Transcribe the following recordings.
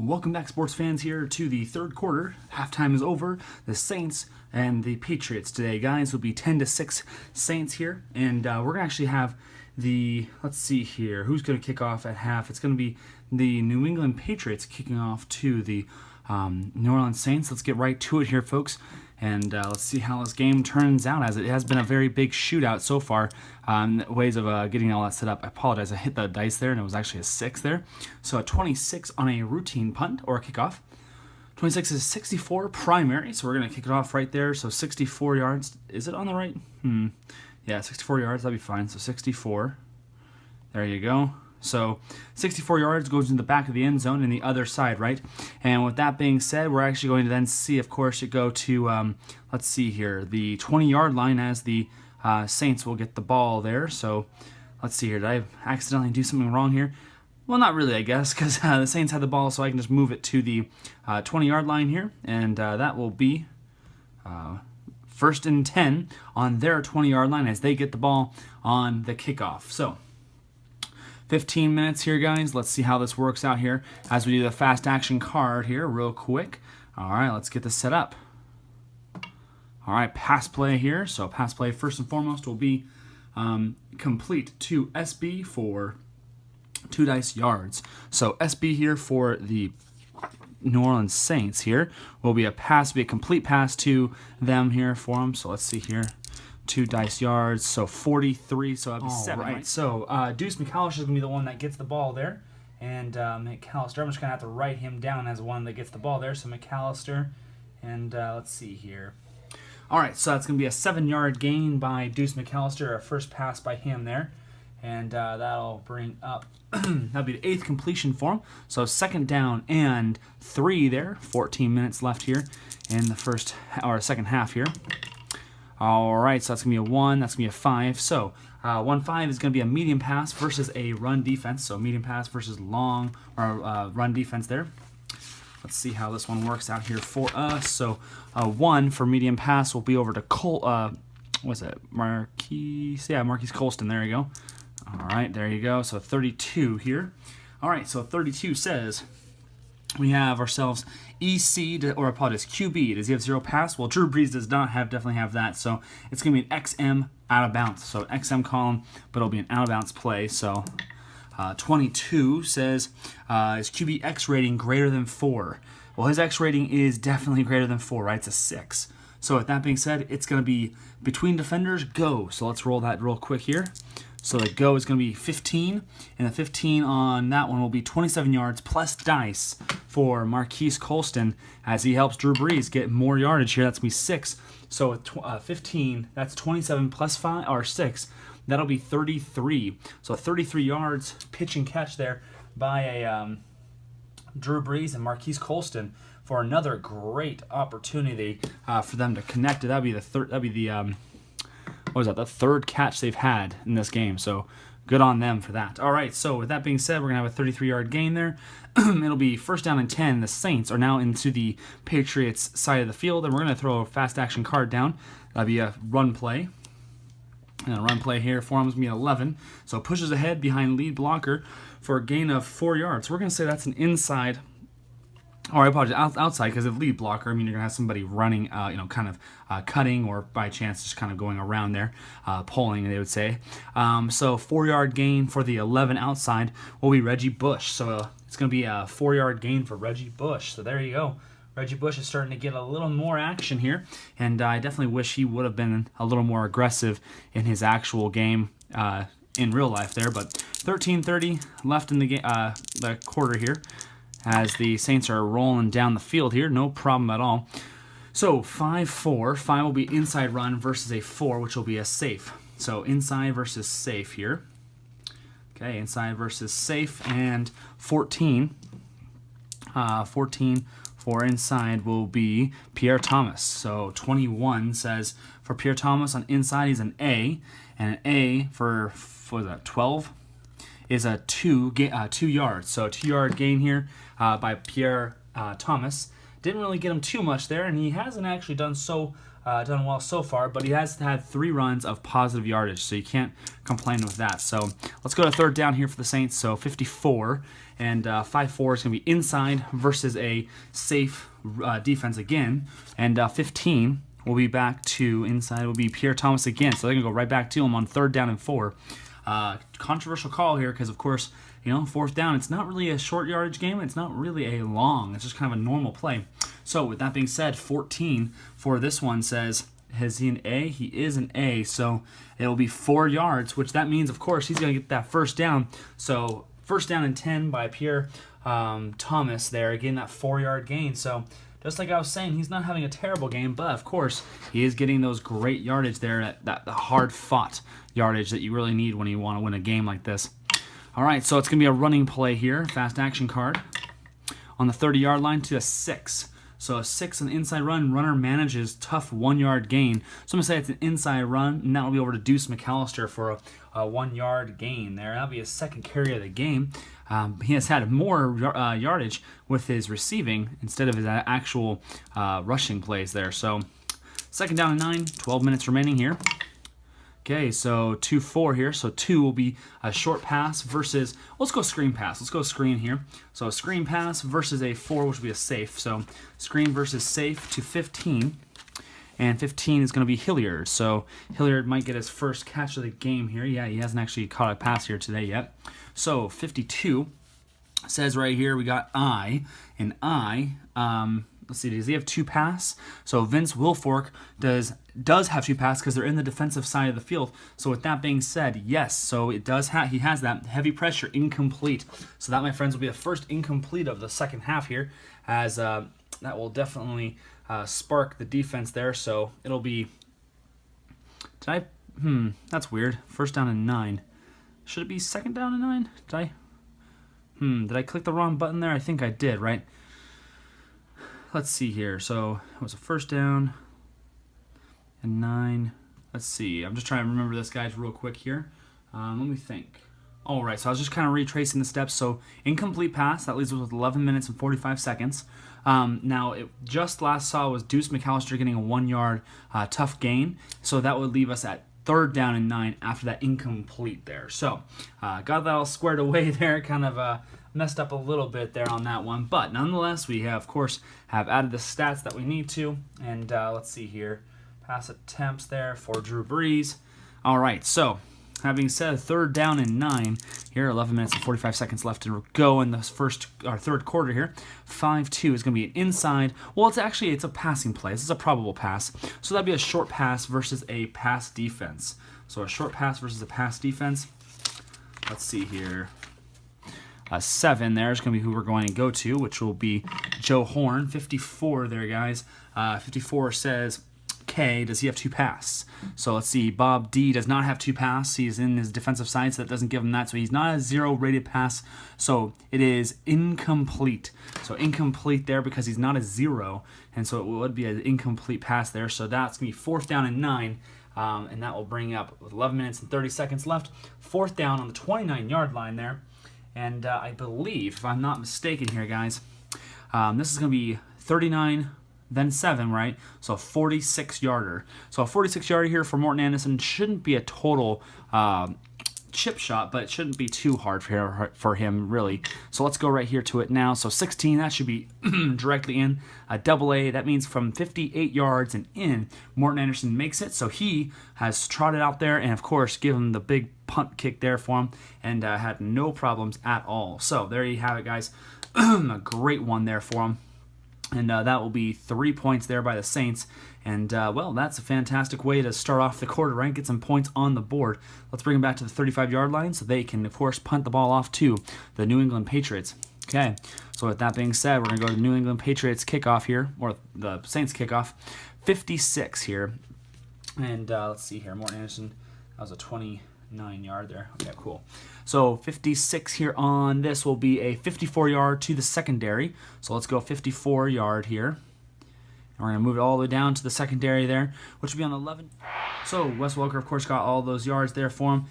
Welcome back, sports fans, here to the third quarter. Halftime is over. The Saints and the Patriots today, guys, will be 10-6 Saints here. And we're going to actually have let's see here, who's going to kick off at half. It's going to be the New England Patriots kicking off to the New Orleans Saints. Let's get right to it here, folks. And let's see how this game turns out, as it has been a very big shootout so far. Ways of getting all that set up. I apologize, I hit the dice there, and it was actually a 6 there. So a 26 on a routine punt or a kickoff. 26 is 64 primary, so we're going to kick it off right there. So 64 yards. Is it on the right? Yeah, 64 yards, that'd be fine. So 64. There you go. So 64 yards goes in the back of the end zone in the other side, right? And with that being said, we're actually going to then see, of course, it go to, let's see here, the 20-yard line, as the Saints will get the ball there. So let's see here. Did I accidentally do something wrong here? Well, not really, I guess, because the Saints had the ball, so I can just move it to the 20-yard line here. And that will be first and 10 on their 20-yard line as they get the ball on the kickoff. So 15 minutes here, guys. Let's see how this works out here as we do the fast action card here real quick. All right, let's get this set up. All right, pass play here. So pass play first and foremost will be complete to SB for 2 dice yards. So SB here for the New Orleans Saints here will be a complete pass to them here for them. So let's see here. 2 dice yards, so 43, so that'd be 7. Right. So Deuce McAllister is going to be the one that gets the ball there. And McAllister, I'm just going to have to write him down as one that gets the ball there. So McAllister, and let's see here. All right, so that's going to be a 7-yard gain by Deuce McAllister, a first pass by him there. And that'll bring up, that'll be the 8th completion for him. So 2nd down and 3 there. 14 minutes left here in the second half here. All right, so that's going to be a 1, that's going to be a 5. So 1-5 is going to be a medium pass versus a run defense. So medium pass versus long run defense there. Let's see how this one works out here for us. So 1 for medium pass will be over to Marquise? Yeah, Marquise Colston. There you go. All right, there you go. So 32 here. All right, so 32 says we have ourselves QB. Does he have 0 pass? Well, Drew Brees does not definitely have that. So it's going to be an XM out of bounds. So XM column, but it'll be an out of bounds play. So 22 says, is QB X rating greater than 4? Well, his X rating is definitely greater than 4, right? It's a 6. So with that being said, it's going to be between defenders, go. So let's roll that real quick here. So the go is going to be 15, and the 15 on that one will be 27 yards plus dice for Marquise Colston as he helps Drew Brees get more yardage here. That's going to be 6. So with 15, that's 27 plus 5 or 6. That'll be 33. So 33 yards pitch and catch there by a Drew Brees and Marquise Colston for another great opportunity for them to connect. That'd be the third. That'd be the the third catch they've had in this game. So good on them for that. All right, so with that being said, we're going to have a 33-yard gain there. It'll be first down and 10. The Saints are now into the Patriots side of the field, and we're going to throw a fast action card down. That'll be a run play. And a run play here for him is going to be 11. So it pushes ahead behind lead blocker for a gain of 4 yards. We're going to say that's an inside. Or I apologize, outside, because of lead blocker, I mean, you're going to have somebody running, kind of cutting, or by chance just kind of going around there, pulling, they would say. So 4-yard gain for the 11 outside will be Reggie Bush. So it's going to be a 4-yard gain for Reggie Bush. So there you go. Reggie Bush is starting to get a little more action here, and I definitely wish he would have been a little more aggressive in his actual game in real life there. But 13:30 left in the quarter here, as the Saints are rolling down the field here. No problem at all. So 5-4. 5 will be inside run versus a 4, which will be a safe. So inside versus safe here. Okay, inside versus safe. And 14. 14 for inside will be Pierre Thomas. So 21 says for Pierre Thomas on inside, he's an A. And an A for 12? Is a 2 yards. So a 2-yard gain here by Pierre Thomas. didn't really get him too much there, and he hasn't actually done well so far, but he has had 3 runs of positive yardage, so you can't complain with that. So let's go to third down here for the Saints. So 54 and 5-4 is going to be inside versus a safe defense again, and 15 will be back to inside. Will be Pierre Thomas again, so they're going to go right back to him on 3rd down and 4. Controversial call here because, of course, 4th down, it's not really a short yardage game. It's not really a long. It's just kind of a normal play. So with that being said, 14 for this one says, is he an A? He is an A, so it'll be 4 yards, which that means, of course, he's going to get that 1st down. So 1st down and 10 by Pierre Thomas there, getting that 4-yard gain. So just like I was saying, he's not having a terrible game, but of course, he is getting those great yardage there, that the hard-fought yardage that you really need when you want to win a game like this. All right, so it's going to be a running play here, fast action card, on the 30-yard line to a 6. So a 6 on the inside run, runner manages tough 1-yard gain. So I'm going to say it's an inside run, and that will be over to Deuce McAllister for a 1-yard gain there. That'll be his 2nd carry of the game. He has had more yardage with his receiving instead of his actual rushing plays there. So 2nd down and 9, 12 minutes remaining here. Okay, so 2-4 here. So 2 will be a short pass versus, let's go screen pass. Let's go screen here. So a screen pass versus a 4, which will be a safe. So screen versus safe to 15. And 15 is going to be Hilliard. So Hilliard might get his first catch of the game here. Yeah, he hasn't actually caught a pass here today yet. So 52 says right here we got I. And I, let's see, does he have 2 pass? So Vince Wilfork does have 2 pass because they're in the defensive side of the field. So with that being said, yes, so it does he has that heavy pressure incomplete. So that, my friends, will be the first incomplete of the second half here, as that will definitely spark the defense there. So it'll be, that's weird. 1st down and 9. Should it be 2nd down and 9? Did I click the wrong button there? I think I did, right? Let's see here. So it was a 1st down and 9. Let's see. I'm just trying to remember this, guys, real quick here. Let me think. All right, so I was just kind of retracing the steps. So incomplete pass, that leaves us with 11 minutes and 45 seconds. Now, it just last saw was Deuce McAllister getting a 1-yard tough gain. So that would leave us at 3rd down and 9 after that incomplete there. So got that all squared away there, kind of messed up a little bit there on that one. But nonetheless, we have, of course, added the stats that we need to. And let's see here. Pass attempts there for Drew Brees. All right, so having said 3rd down and 9 here, 11 minutes and 45 seconds left to go in the 3rd quarter here. 5-2 is going to be an inside. Well, it's a passing play. This is a probable pass. So that'd be a short pass versus a pass defense. So a short pass versus a pass defense. Let's see here. 7 there is going to be who we're going to go to, which will be Joe Horn. 54 there, guys. 54 says, K, does he have 2 pass? So let's see. Bob D does not have 2 pass. He's in his defensive side, so that doesn't give him that. So he's not a 0 rated pass. So it is incomplete. So incomplete there because he's not a 0. And so it would be an incomplete pass there. So that's going to be 4th down and 9. And that will bring up with 11 minutes and 30 seconds left. 4th down on the 29-yard line there. And I believe, if I'm not mistaken here, guys, this is going to be 39, then 7, right? So a 46-yarder. So a 46-yarder here for Morton Anderson shouldn't be a total chip shot, but it shouldn't be too hard for him, really. So let's go right here to it now. So 16, that should be directly in. A double A, that means from 58 yards and in, Morton Anderson makes it. So he has trotted out there and, of course, give him the big punt kick there for him and had no problems at all. So there you have it, guys. A great one there for him. And that will be 3 points there by the Saints. And, well, that's a fantastic way to start off the quarter, right? Get some points on the board. Let's bring them back to the 35-yard line so they can, of course, punt the ball off to the New England Patriots. Okay, so with that being said, we're going to go to the New England Patriots kickoff here, or the Saints kickoff. 56 here. And let's see here. Morton Anderson, that was a 29-yard there. Okay, cool. So 56 here on this will be a 54-yard to the secondary. So let's go 54-yard here. And we're going to move it all the way down to the secondary there, which will be on the 11. So Wes Welker, of course, got all those yards there for him.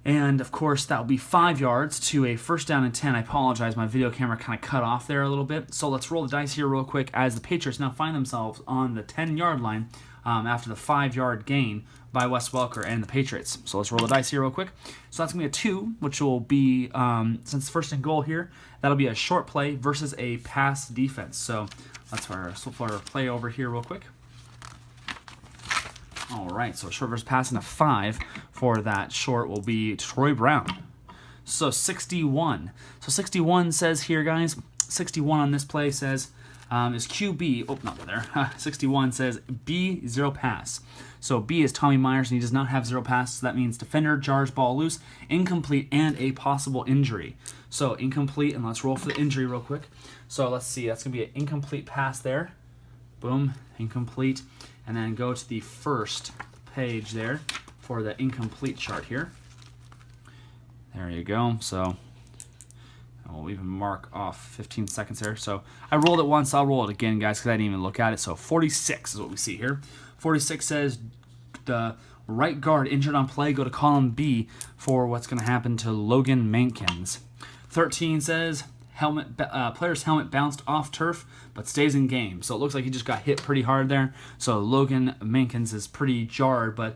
And, of course, that will be 5 yards to a first down and 10. I apologize, my video camera kind of cut off there a little bit. So let's roll the dice here real quick as the Patriots now find themselves on the 10-yard line after the 5-yard gain by Wes Welker and the Patriots. So let's roll the dice here real quick. So that's going to be a 2, which will be, since first and goal here, that'll be a short play versus a pass defense. So let's flip our play over here real quick. All right, so short versus pass and a 5 for that short will be Troy Brown. So 61. So 61 says here, guys, 61 on this play says is QB. Oh, not there. 61 says B, 0 pass. So B is Tommy Myers, and he does not have 0 pass. So that means defender jars ball loose, incomplete, and a possible injury. So incomplete, and let's roll for the injury real quick. So let's see. That's going to be an incomplete pass there. Boom, incomplete. And then go to the first page there for the incomplete chart here. There you go. So I'll even mark off 15 seconds there. So I rolled it once. I'll roll it again, guys, because I didn't even look at it. So 46 is what we see here. 46 says the right guard injured on play. Go to column B for what's going to happen to Logan Mankins. 13 says player's helmet bounced off turf but stays in game. So it looks like he just got hit pretty hard there. So Logan Mankins is pretty jarred, but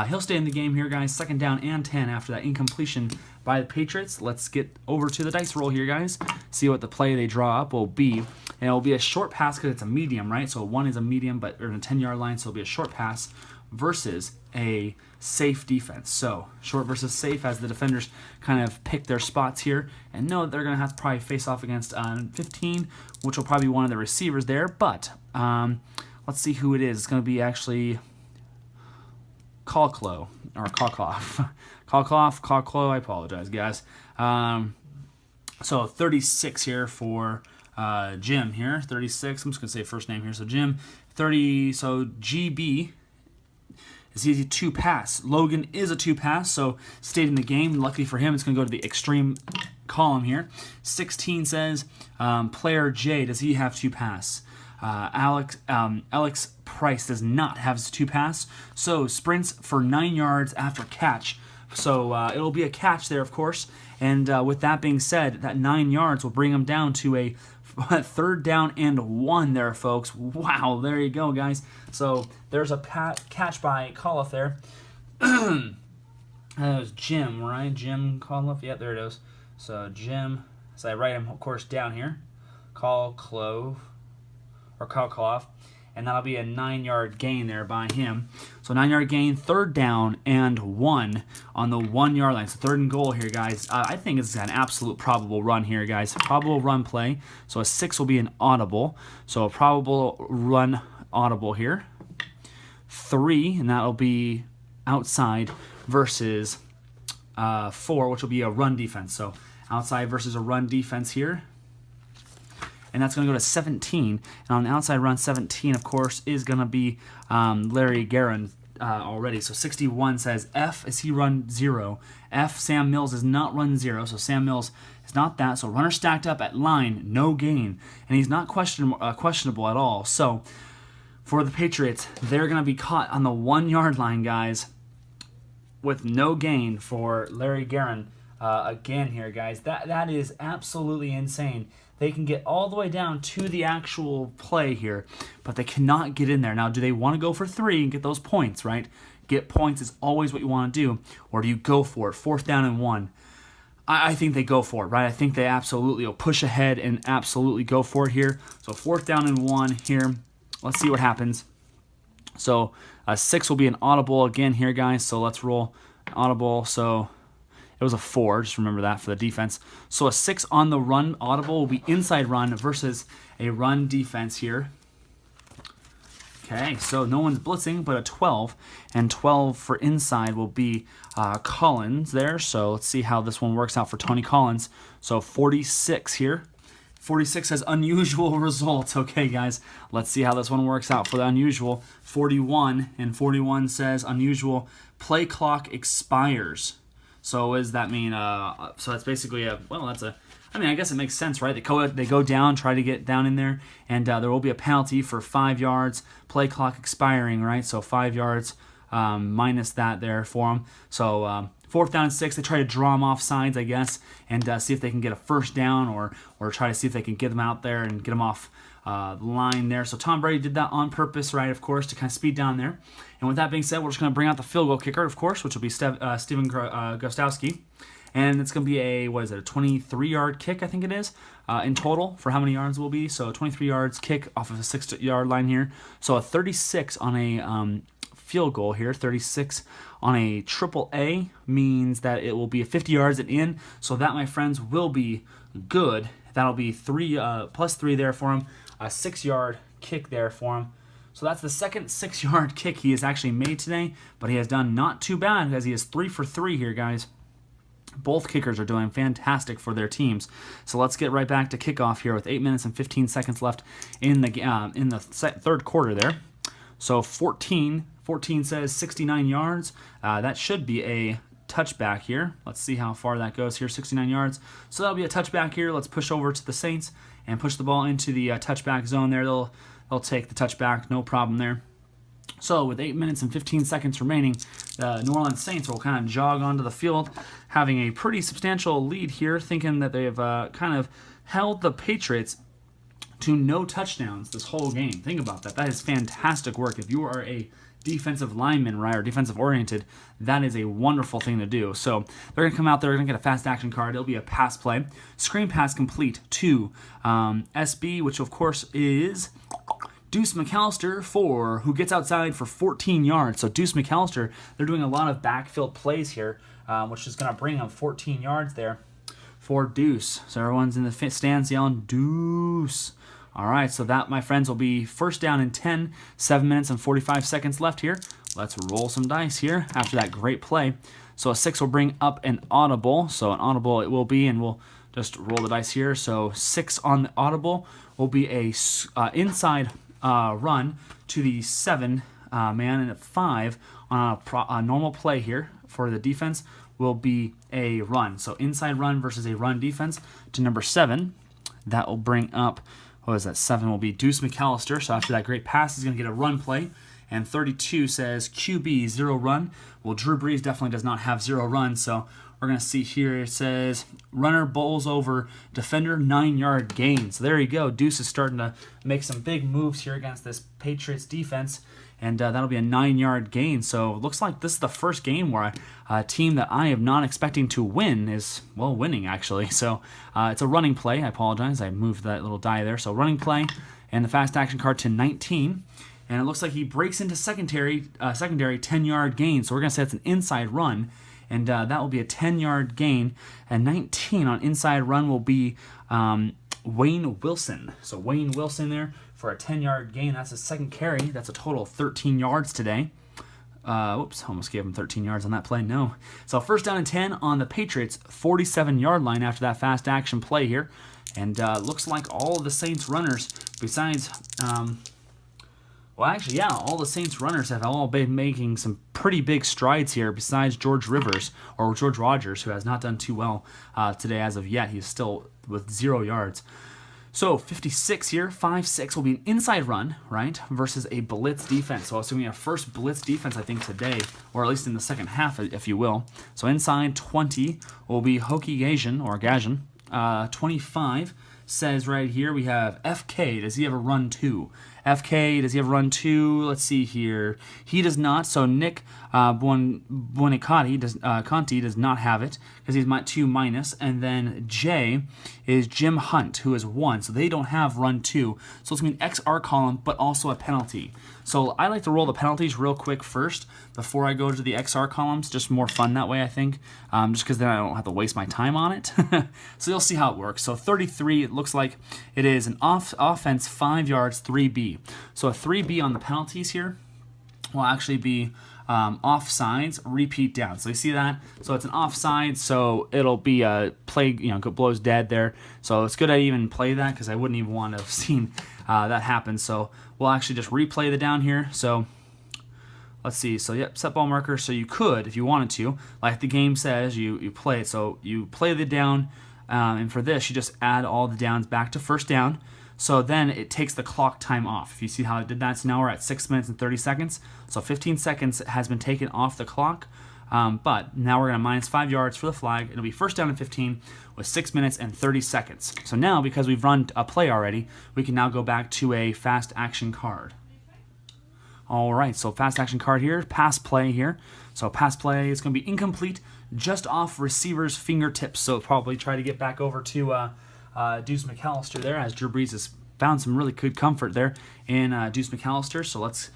he'll stay in the game here, guys. Second down and 10 after that incompletion by the Patriots. Let's get over to the dice roll here, guys. See what the play they draw up will be. And it will be a short pass because it's a medium, right? So 1 is a medium, but they're in a 10-yard line, so it'll be a short pass versus a safe defense. So short versus safe as the defenders kind of pick their spots here and know that they're going to have to probably face off against 15, which will probably be one of the receivers there. But let's see who it is. It's going to be actually Kalklo or Kalkoff. Kalklo, I apologize, guys. So 36 here for Jim here. 36, I'm just going to say first name here. So Jim, 30, so GB is he a 2 pass. Logan is a 2 pass, so stayed in the game. Luckily for him, it's going to go to the extreme column here. 16 says player J, does he have 2 pass? Alex Price does not have 2 pass, so sprints for 9 yards after catch. So it'll be a catch there, of course. And with that being said, that 9 yards will bring him down to a 3rd down and 1 there, folks. Wow, there you go, guys. So there's a catch by Coliff there. That was Jim, right? Jim Coliff? Yep, there it is. So Jim, so I write him, of course, down here. Coliff. And that'll be a 9-yard gain there by him. So 9-yard gain, 3rd down and 1 on the 1-yard line. So 3rd and goal here, guys. I think it's an absolute probable run here, guys. Probable run play. So a 6 will be an audible. So a probable run audible here. 3, and that'll be outside versus 4, which will be a run defense. So outside versus a run defense here. And that's going to go to 17. And on the outside run, 17, of course, is going to be Larry Guerin already. So 61 says F, is he run 0? F, Sam Mills is not run 0. So Sam Mills is not that. So runner stacked up at line, no gain. And he's not questionable at all. So for the Patriots, they're going to be caught on the 1-yard line, guys, with no gain for Larry Guerin again here, guys. That is absolutely insane. They can get all the way down to the actual play here, but they cannot get in there. Now, do they want to go for 3 and get those points, right? Get points is always what you want to do. Or do you go for it? 4th down and 1. I think they go for it, right? I think they absolutely will push ahead and absolutely go for it here. So 4th down and 1 here. Let's see what happens. So 6 will be an audible again here, guys. So let's roll audible. So it was a 4, just remember that for the defense. So a 6 on the run audible will be inside run versus a run defense here. Okay, so no one's blitzing, but a 12. And 12 for inside will be Collins there. So let's see how this one works out for Tony Collins. So 46 here. 46 has unusual results. Okay, guys, let's see how this one works out for the unusual. 41, and 41 says unusual play clock expires. So what does that mean? So that's basically I guess it makes sense, right? They go down, try to get down in there, and there will be a penalty for 5 yards, play clock expiring, right? So 5 yards minus that there for them. So 4th down and 6, they try to draw them off sides, I guess, and see if they can get a first down or try to see if they can get them out there and get them off the line there. So Tom Brady did that on purpose, right, of course, to kind of speed down there. And with that being said, we're just going to bring out the field goal kicker, of course, which will be Steven Gostowski. And it's going to be a 23-yard kick, I think it is, in total for how many yards it will be. So 23 yards kick off of a 6-yard line here. So a 36 on a field goal here, 36 on a triple A means that it will be 50 yards and in. So that, my friends, will be good. That'll be plus 3 there for him. A 6-yard kick there for him. So that's the second 6-yard kick he has actually made today, but he has done not too bad because he is 3 for 3 here, guys. Both kickers are doing fantastic for their teams. So let's get right back to kickoff here with 8 minutes and 15 seconds left in the third quarter there. So 14 says 69 yards. That should be a touchback here. Let's see how far that goes here, 69 yards. So that'll be a touchback here. Let's push over to the Saints and push the ball into the touchback zone there. They'll take the touchback, no problem there. So with 8 minutes and 15 seconds remaining, the New Orleans Saints will kind of jog onto the field, having a pretty substantial lead here, thinking that they have kind of held the Patriots to no touchdowns this whole game. Think about that. That is fantastic work. If you are a defensive lineman, right, or defensive oriented, that is a wonderful thing to do. So they're going to come out there, they're going to get a fast action card. It'll be a pass play. Screen pass complete to SB, which of course is Deuce McAllister, who gets outside for 14 yards. So Deuce McAllister, they're doing a lot of backfield plays here, which is going to bring them 14 yards there for Deuce. So everyone's in the stands yelling, Deuce. All right, so that, my friends, will be first down and 10, 7 minutes and 45 seconds left here. Let's roll some dice here after that great play. So a 6 will bring up an audible. So an audible it will be, and we'll just roll the dice here. So 6 on the audible will be a inside run to the 7 man, and at 5 on a normal play here for the defense will be a run. So inside run versus a run defense to number 7. That will bring up, what is that? 7 will be Deuce McAllister. So after that great pass, he's going to get a run play. And 32 says QB 0 run. Well, Drew Brees definitely does not have 0 run, so we're going to see here it says runner bowls over defender 9-yard gain. So there you go. Deuce is starting to make some big moves here against this Patriots defense, and that'll be a 9-yard gain. So it looks like this is the first game where a team that I am not expecting to win is, well, winning actually. So it's a running play. I apologize. I moved that little die there. So running play and the fast action card to 19. And it looks like he breaks into secondary 10-yard gain. So we're going to say it's an inside run. And that will be a 10-yard gain. And 19 on inside run will be Wayne Wilson. So Wayne Wilson there for a 10-yard gain. That's his second carry. That's a total of 13 yards today. Whoops, almost gave him 13 yards on that play. No. So first down and 10 on the Patriots' 47-yard line after that fast action play here. And looks like all of the Saints runners, besides... Well, actually, yeah, all the Saints runners have all been making some pretty big strides here besides George Rogers, who has not done too well today as of yet. He's still with 0 yards. So 56 here, 5-6 will be an inside run, right, versus a blitz defense. So assuming a first blitz defense, I think, today, or at least in the second half, if you will. So inside 20 will be Hokie Gajan. 25 says right here we have FK. Does he have a run 2? FK, does he have run 2? Let's see here. He does not. So Nick Buoniconti does not have it because he's 2 minus. And then J is Jim Hunt, who is 1. So they don't have run 2. So it's going to be an XR column, but also a penalty. So I like to roll the penalties real quick first before I go to the XR columns. Just more fun that way, I think. Just because then I don't have to waste my time on it. So you'll see how it works. So 33, it looks like it is an offense 5 yards, 3B. So a 3B on the penalties here will actually be offsides, repeat down. So you see that? So it's an offside, so it'll be a play, blows dead there. So it's good I even play that because I wouldn't even want to have seen that happen. So we'll actually just replay the down here. So let's see. So yep, set ball marker. So you could, if you wanted to, like the game says, you play it. So you play the down, and for this, you just add all the downs back to first down. So then it takes the clock time off. If you see how it did that, so now we're at 6 minutes and 30 seconds. So 15 seconds has been taken off the clock. But now we're going to minus 5 yards for the flag. It'll be first down and 15 with 6 minutes and 30 seconds. So now, because we've run a play already, we can now go back to a fast action card. All right, so fast action card here, pass play here. So pass play is going to be incomplete, just off receiver's fingertips. So probably try to get back over to Deuce McAllister there, as Drew Brees has found some really good comfort there in Deuce McAllister. So let's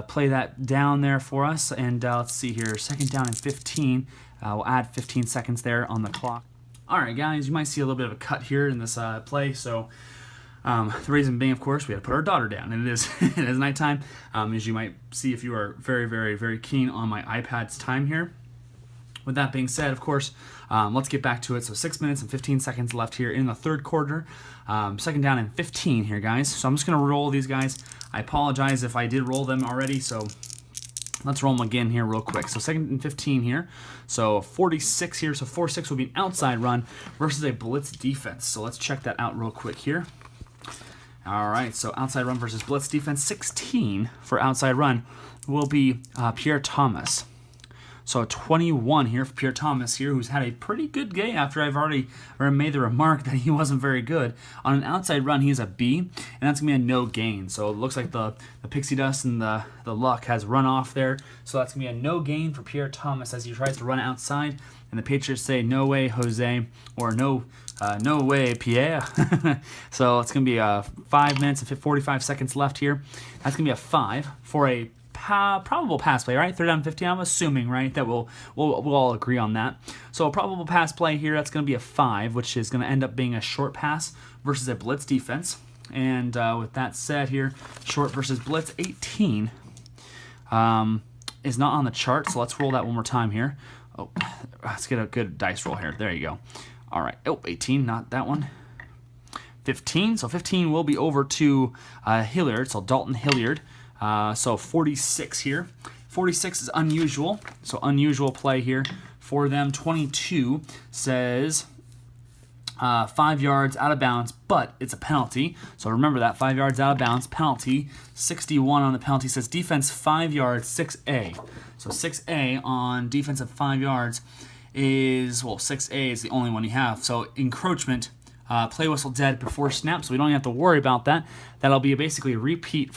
play that down there for us. And let's see here, second down and 15. We'll add 15 seconds there on the clock. All right, guys, you might see a little bit of a cut here in this play. So the reason being, of course, we had to put our daughter down, and it is it is nighttime. As you might see if you are very, very, very keen on my iPad's time here. With that being said, of course, let's get back to it. So 6 minutes and 15 seconds left here in the third quarter. Second down and 15 here, guys. So I'm just going to roll these guys. I apologize if I did roll them already, so let's roll them again here real quick. So second and 15 here. So 46 here. So 4-6 will be an outside run versus a blitz defense. So let's check that out real quick here. All right, so outside run versus blitz defense. 16 for outside run will be Pierre Thomas. So 21 here for Pierre Thomas here, who's had a pretty good game after I've already made the remark that he wasn't very good. On an outside run, he's a B, and that's going to be a no gain. So it looks like the pixie dust and the luck has run off there. So that's going to be a no gain for Pierre Thomas as he tries to run outside. And the Patriots say, no way, Jose, or no way, Pierre. So it's going to be 5 minutes and 45 seconds left here. That's going to be a 5 for a probable pass play, right? Third down and 15. I'm assuming, right, that we'll all agree on that. So a probable pass play here, that's going to be a 5, which is going to end up being a short pass versus a blitz defense. And with that said here, short versus blitz, 18 is not on the chart. So let's roll that one more time here. Oh, let's get a good dice roll here. There you go. All right. Oh, 18, not that one. 15. So 15 will be over to Hilliard. So Dalton Hilliard. So 46 here. 46 is unusual. So unusual play here for them. 22 says 5 yards out of bounds, but it's a penalty. So remember that, 5 yards out of bounds, penalty. 61 on the penalty says defense 5 yards, 6A. So 6A on defensive 5 yards is, well, 6A is the only one you have. So encroachment, play whistle dead before snap, so we don't even have to worry about that. That'll be basically repeat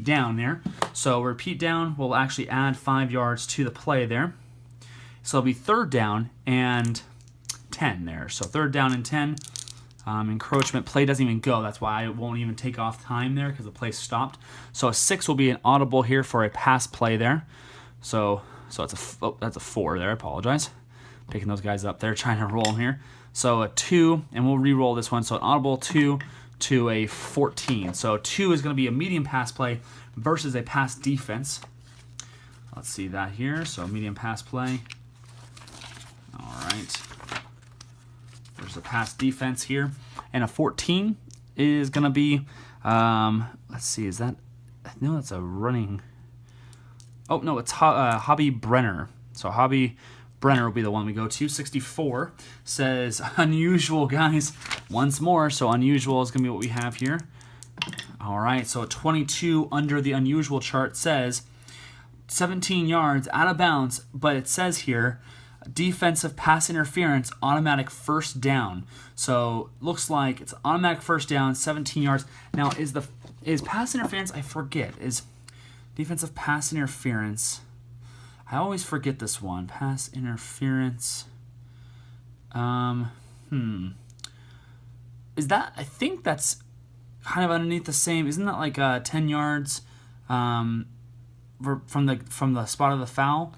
down there. So repeat down will actually add 5 yards to the play there. So it'll be third down and 10 there. So third down and 10. Encroachment play doesn't even go. That's why it won't even take off time there because the play stopped. So a 6 will be an audible here for a pass play there. So it's that's a 4 there. I apologize. Picking those guys up there, trying to roll them here. So a 2, and we'll re-roll this one. So an audible 2 to a 14. So 2 is going to be a medium pass play versus a pass defense. Let's see that here. So medium pass play. All right. There's a pass defense here. And a 14 is going to be, let's see, is that, no, that's a running. Oh, no, it's Hobby Brenner. So Hobby Brenner will be the one we go to. 64 says unusual, guys, once more. So unusual is going to be what we have here. All right, so 22 under the unusual chart says 17 yards out of bounds, but it says here defensive pass interference, automatic first down. So looks like it's automatic first down, 17 yards. Now is pass interference, I forget, is defensive pass interference. I always forget this one. Pass interference. Is that, I think that's kind of underneath the same. Isn't that like 10 yards from the spot of the foul?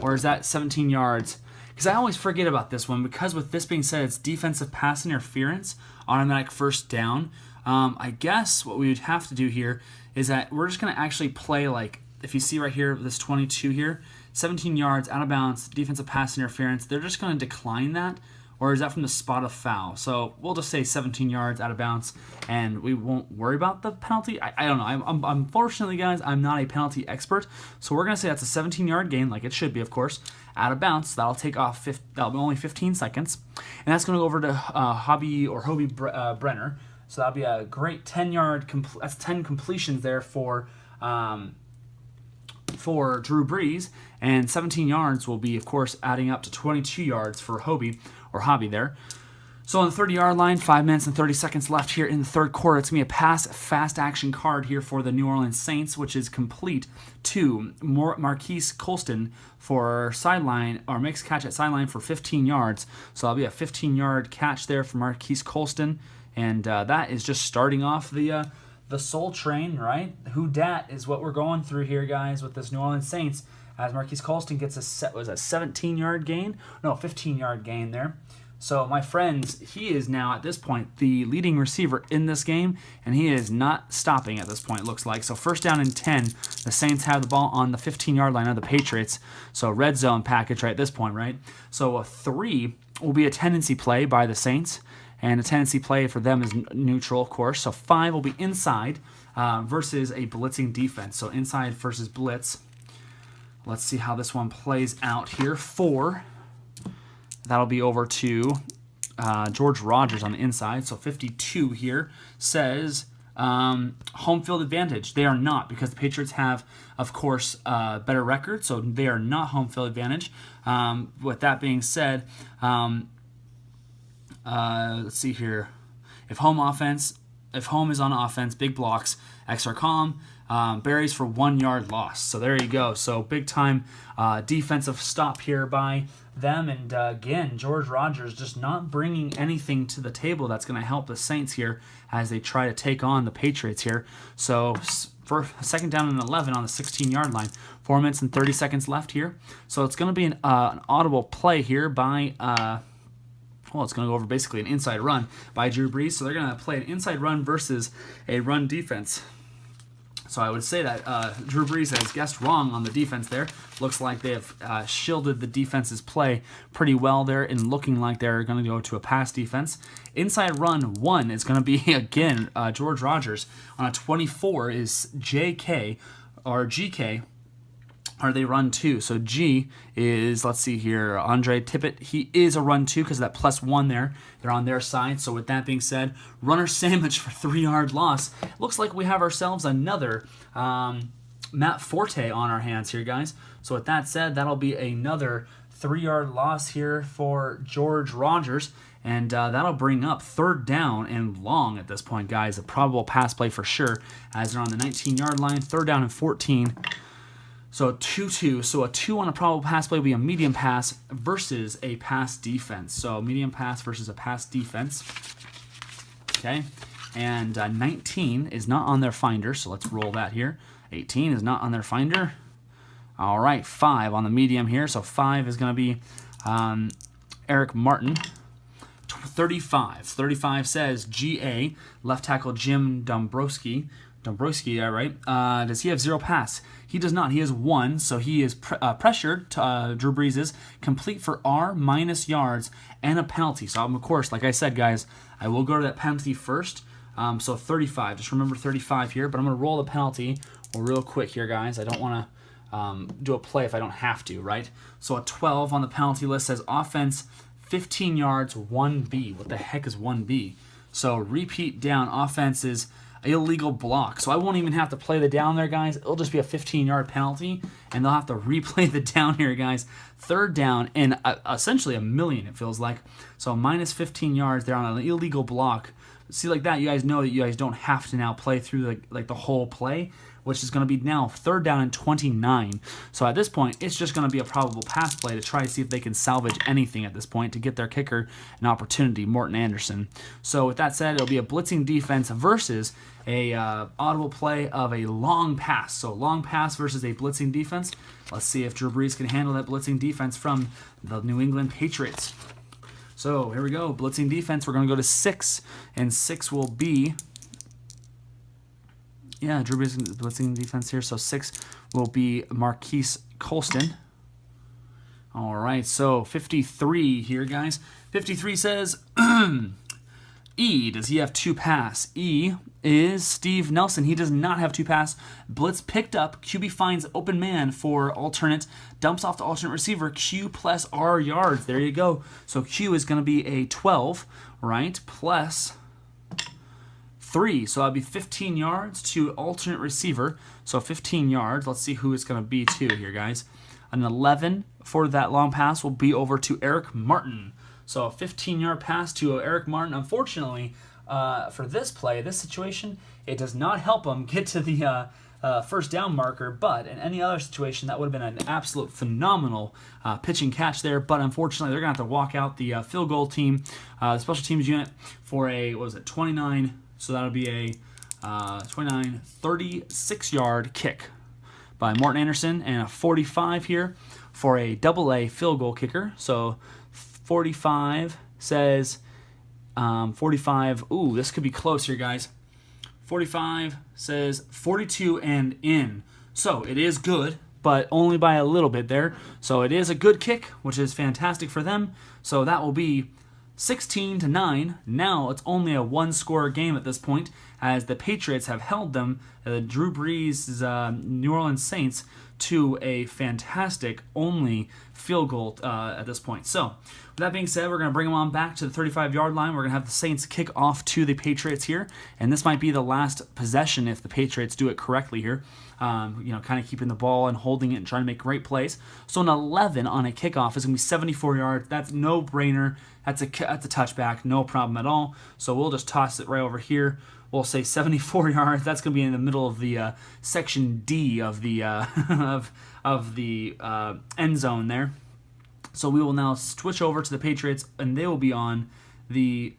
Or is that 17 yards? Because I always forget about this one, because with this being said, it's defensive pass interference, automatic first down. I guess what we would have to do here is that we're just going to actually play, like, if you see right here, this 22 here, 17 yards out of bounds, defensive pass interference, they're just going to decline that, or is that from the spot of foul? So we'll just say 17 yards out of bounds, and we won't worry about the penalty. I don't know. Unfortunately, guys, I'm not a penalty expert, so we're going to say that's a 17-yard gain, like it should be, of course, out of bounds. That'll take off, that'll be only 15 seconds, and that's going to go over to Hobie Brenner. So that'll be a great 10-yard. That's 10 completions there for Drew Brees, and 17 yards will be, of course, adding up to 22 yards for Hobby there. So on the 30-yard line, 5 minutes and 30 seconds left here in the third quarter. It's going to be a pass fast action card here for the New Orleans Saints, which is complete to Marquise Colston for sideline, or makes catch at sideline for 15 yards. So that'll be a 15-yard catch there for Marquise Colston, and that is just starting off the Soul Train, right? Who dat is what we're going through here, guys, with this New Orleans Saints, as Marquise Colston gets a 17-yard gain? No, 15-yard gain there. So, my friends, he is now, at this point, the leading receiver in this game, and he is not stopping at this point, it looks like. So, first down and 10, the Saints have the ball on the 15-yard line of the Patriots. So, red zone package right at this point, right? So, a 3 will be a tendency play by the Saints, and a tendency play for them is neutral, of course. So, 5 will be inside versus a blitzing defense. So, inside versus blitz. Let's see how this one plays out here. 4. That'll be over to George Rogers on the inside. So 52 here says home field advantage. They are not, because the Patriots have, of course, better record. So they are not home field advantage. With that being said, let's see here. If home is on offense, big blocks, extra column, Berries for 1 yard loss. So there you go. So big time defensive stop here by them. And again, George Rogers just not bringing anything to the table that's going to help the Saints here as they try to take on the Patriots here. So for second down and 11 on the 16-yard line, 4 minutes and 30 seconds left here. So it's going to be an audible play here by it's going to go over basically an inside run by Drew Brees. So they're going to play an inside run versus a run defense. So I would say that Drew Brees has guessed wrong on the defense there. Looks like they have shielded the defense's play pretty well there, and looking like they're going to go to a pass defense. Inside run 1 is going to be, again, George Rogers. On a 24 is JK, or GK, or they run 2. So G is, let's see here, Andre Tippett. He is a run 2 because of that +1 there. They're on their side. So with that being said, runner sandwich for 3-yard loss. Looks like we have ourselves another Matt Forte on our hands here, guys. So with that said, that'll be another 3-yard loss here for George Rogers. And that'll bring up third down and long at this point, guys. A probable pass play for sure, as they're on the 19-yard line. Third down and 14. So a 2-2. So a 2 on a probable pass play will be a medium pass versus a pass defense. So medium pass versus a pass defense. Okay. And 19 is not on their finder, so let's roll that here. 18 is not on their finder. All right, 5 on the medium here. So 5 is going to be Eric Martin. 35. 35 says GA, left tackle Jim Dombrowski. Yeah, right. Does he have 0 pass? He does not. He has 1, so he is pressured. Drew Brees is complete for R minus yards and a penalty. So, of course, like I said, guys, I will go to that penalty first. So 35. Just remember 35 here, but I'm going to roll the penalty real quick here, guys. I don't want to do a play if I don't have to, right? So a 12 on the penalty list says offense 15 yards, 1B. What the heck is 1B? So repeat down, offense is illegal block. So I won't even have to play the down there, guys. It'll just be a 15-yard penalty, and they'll have to replay the down here, guys. Third down and essentially a million, it feels like. So minus 15 yards there on an illegal block. See, like that, you guys know that you guys don't have to now play through the whole play, which is going to be now third down and 29. So at this point, it's just going to be a probable pass play to try to see if they can salvage anything at this point to get their kicker an opportunity, Morton Anderson. So with that said, it'll be a blitzing defense versus a audible play of a long pass. So long pass versus a blitzing defense. Let's see if Drew Brees can handle that blitzing defense from the New England Patriots. So here we go, blitzing defense. We're going to go to 6, and 6 will be, Drew Brees blitzing defense here. So 6 will be Marquise Colston. All right, so 53 here, guys. 53 says, E, does he have 2 pass? E is Steve Nelson. He does not have 2 pass. Blitz picked up. QB finds open man for alternate. Dumps off the alternate receiver. Q plus R yards. There you go. So Q is going to be a 12, right? Plus 3. So that'd be 15 yards to alternate receiver. So 15 yards. Let's see who it's going to be to here, guys. An 11 for that long pass will be over to Eric Martin. So a 15-yard pass to Eric Martin. Unfortunately, for this play, this situation, it does not help him get to the first down marker, but in any other situation, that would have been an absolute phenomenal pitch and catch there. But unfortunately, they're going to have to walk out the field goal team, the special teams unit, for a, 29, so that'll be a 36-yard kick by Morton Anderson, and a 45 here for a double-A field goal kicker. So 45 says 45. Ooh, this could be close here, guys. 45 says 42 and in. So it is good, but only by a little bit there. So it is a good kick, which is fantastic for them. So that will be 16-9. Now it's only a one-score game at this point, as the Patriots have held them, Drew Brees' New Orleans Saints, to a fantastic only field goal at this point. So with that being said, we're going to bring them on back to the 35-yard line. We're going to have the Saints kick off to the Patriots here, and this might be the last possession if the Patriots do it correctly here. Kind of keeping the ball and holding it and trying to make great plays. So an 11 on a kickoff is going to be 74 yards. That's no-brainer. That's a touchback, no problem at all. So we'll just toss it right over here. We'll say 74 yards. That's going to be in the middle of the section D of the of the end zone there. So we will now switch over to the Patriots, and they will be on the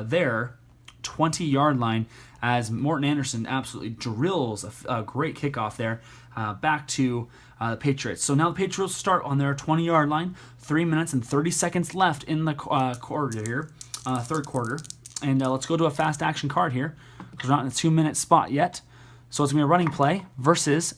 their 20-yard line, as Morton Anderson absolutely drills a great kickoff there back to the Patriots. So now the Patriots start on their 20-yard line. 3 minutes and 30 seconds left in the quarter here, third quarter. And let's go to a fast action card here, because we're not in the 2-minute spot yet. So it's going to be a running play versus,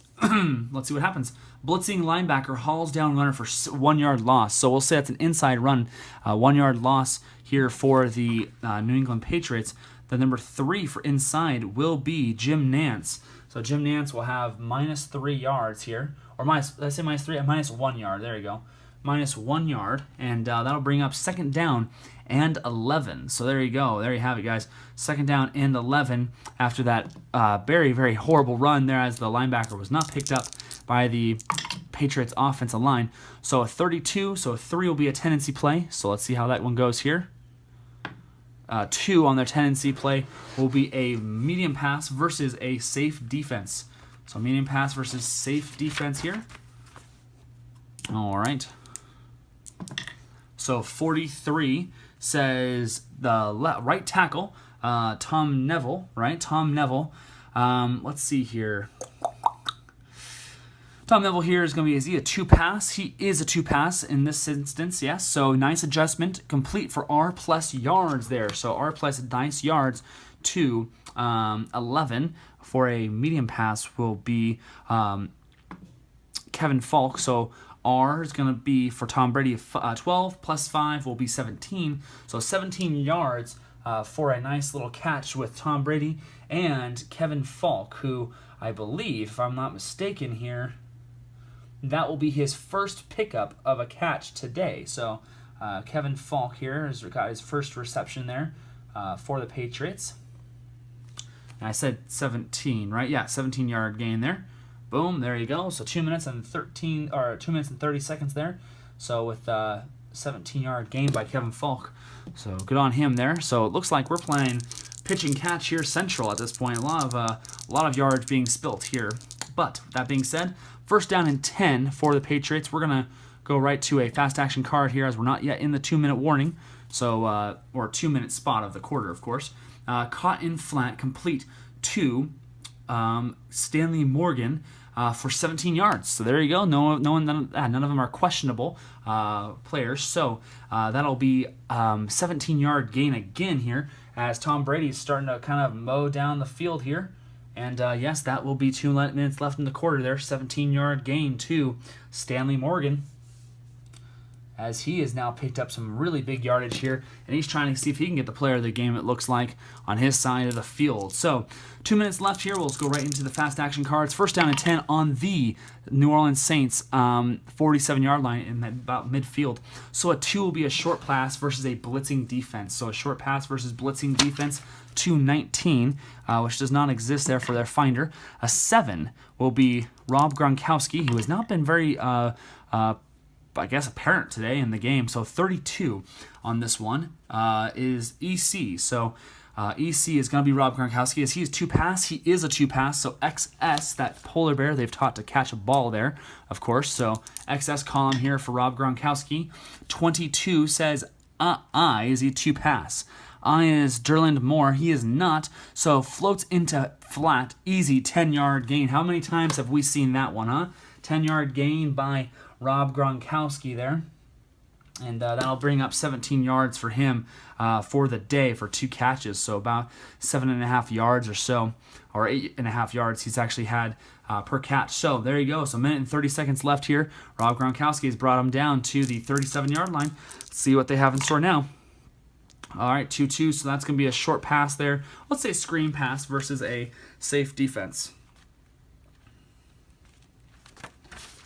let's see what happens. Blitzing linebacker hauls down runner for 1-yard loss. So we'll say that's an inside run, 1-yard loss here for the New England Patriots. The number 3 for inside will be Jim Nance. So Jim Nance will have -3 yards here. Or minus, did I say -3? -1 yard. There you go. -1 yard. And that'll bring up second down and 11. So there you go. There you have it, guys. Second down and 11 after that very, very horrible run there, as the linebacker was not picked up by the Patriots offensive line. So a 32, so a 3 will be a tendency play. So let's see how that one goes here. 2 on their tendency play will be a medium pass versus a safe defense. So medium pass versus safe defense here. All right. So 43 says the right tackle, Tom Neville, right? Tom Neville. Let's see here. Tom Neville here is going to be, is he a 2-pass? He is a 2-pass in this instance, yes. So nice adjustment, complete for R plus yards there. So R plus nice yards to 11 for a medium pass will be Kevin Falk. So R is going to be for Tom Brady 12 plus 5 will be 17. So 17 yards for a nice little catch with Tom Brady and Kevin Falk, who I believe, if I'm not mistaken here, that will be his first pickup of a catch today. So Kevin Falk here has got his first reception there for the Patriots. And I said 17, right? Yeah, 17-yard gain there. Boom, there you go. So 2 minutes and 30 seconds there. So with 17-yard gain by Kevin Falk. So good on him there. So it looks like we're playing pitch and catch here central at this point. A lot of yards being spilt here. But that being said, first down and 10 for the Patriots. We're gonna go right to a fast action card here, as we're not yet in the 2-minute warning. So or 2-minute spot of the quarter, of course. Caught in flat, complete to Stanley Morgan for 17 yards. So there you go. None of them are questionable players. So that'll be 17-yard gain again here, as Tom Brady is starting to kind of mow down the field here. And yes, that will be 2 minutes left in the quarter there. 17-yard gain to Stanley Morgan, as he has now picked up some really big yardage here, and he's trying to see if he can get the player of the game, it looks like, on his side of the field. So 2 minutes left here. We'll just go right into the fast action cards. First down and 10 on the New Orleans Saints 47-yard line in about midfield. So a 2 will be a short pass versus a blitzing defense. So a short pass versus blitzing defense. 219, which does not exist there for their finder. A 7 will be Rob Gronkowski, who has not been very, I guess, apparent today in the game. So 32 on this one is EC. So EC is going to be Rob Gronkowski. As he is 2-pass, he is a 2-pass. So XS, that polar bear they've taught to catch a ball there, of course. So XS column here for Rob Gronkowski. 22 says I, is he 2-pass? I is Derland Moore. He is not. So floats into flat, easy 10-yard gain. How many times have we seen that one, huh? 10-yard gain by Rob Gronkowski there. And that'll bring up 17 yards for him for the day for 2 catches. So about 7.5 yards or so, or 8.5 yards he's actually had per catch. So there you go. So a minute and 30 seconds left here. Rob Gronkowski has brought him down to the 37-yard line. Let's see what they have in store now. All right, 2-2. So that's going to be a short pass there. Let's say screen pass versus a safe defense.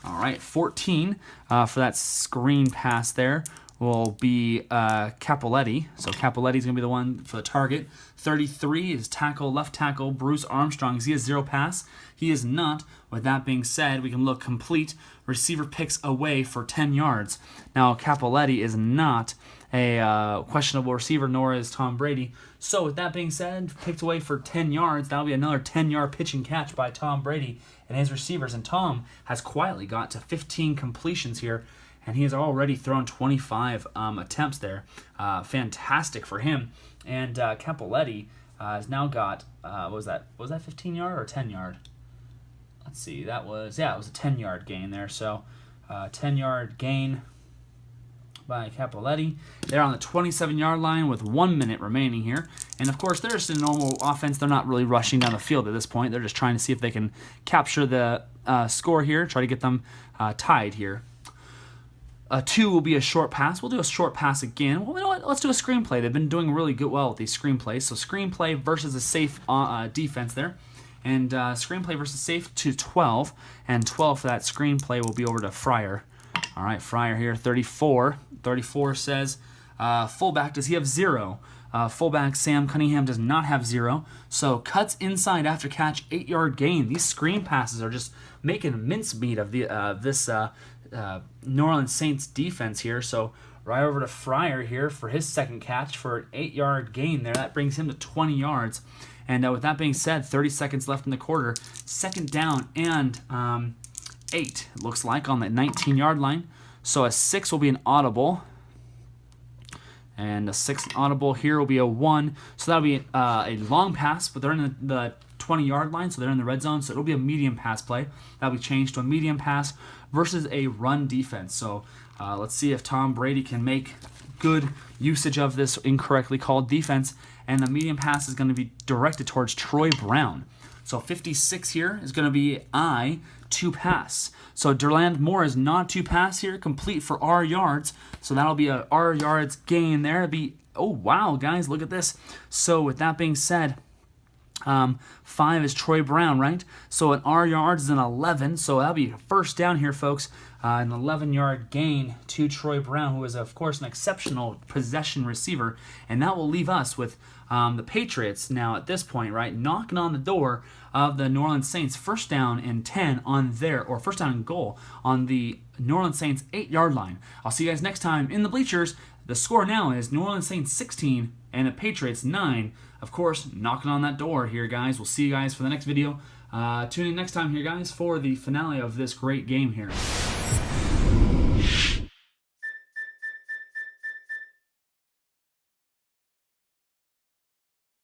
All right, 14 for that screen pass there will be Capoletti. So Capoletti's going to be the one for the target. 33 is left tackle, Bruce Armstrong. Is he a 0-pass? He is not. With that being said, we can look complete. Receiver picks away for 10 yards. Now, Capoletti is not a questionable receiver, nor is Tom Brady. So with that being said, picked away for 10 yards. That'll be another 10-yard pitch and catch by Tom Brady and his receivers. And Tom has quietly got to 15 completions here, and he has already thrown 25 attempts there. Fantastic for him. And Capoletti has now got, what was that 15-yard or 10-yard? Let's see, it was a 10-yard gain there. So 10-yard gain by Capoletti. They're on the 27-yard line with 1 minute remaining here. And, of course, they're just a normal offense. They're not really rushing down the field at this point. They're just trying to see if they can capture the score here, try to get them tied here. 2 will be a short pass. We'll do a short pass again. Well, you know what? Let's do a screenplay. They've been doing really well with these screenplays. So screenplay versus a safe defense there. And screenplay versus safe to 12. And 12 for that screenplay will be over to Fryer. All right, Fryer here, 34. 34 says, fullback, does he have 0? Fullback Sam Cunningham does not have 0. So cuts inside after catch, 8-yard gain. These screen passes are just making mincemeat of this New Orleans Saints defense here. So right over to Fryer here for his second catch for an 8-yard gain there. That brings him to 20 yards. And with that being said, 30 seconds left in the quarter. Second down and 8, it looks like, on the 19-yard line. So a 6 will be an audible. And a 6th audible here will be a 1. So that'll be a long pass, but they're in the 20-yard line, so they're in the red zone. So it'll be a medium pass play. That'll be changed to a medium pass versus a run defense. So let's see if Tom Brady can make good usage of this incorrectly called defense. And the medium pass is going to be directed towards Troy Brown. So 56 here is going to be 2-pass. So Derland Moore is not 2-pass here, complete for R yards. So that'll be a R yards gain there. It'll be, oh wow, guys, look at this. So with that being said, 5 is Troy Brown, right? So an R yards is an 11. So that'll be first down here, folks. An 11-yard gain to Troy Brown, who is, of course, an exceptional possession receiver. And that will leave us with the Patriots now at this point, right, knocking on the door of the New Orleans Saints. First down and 10 on or first down and goal on the New Orleans Saints 8-yard line. I'll see you guys next time in the bleachers. The score now is New Orleans Saints 16 and the Patriots 9. Of course, knocking on that door here, guys. We'll see you guys for the next video. Tune in next time here, guys, for the finale of this great game here.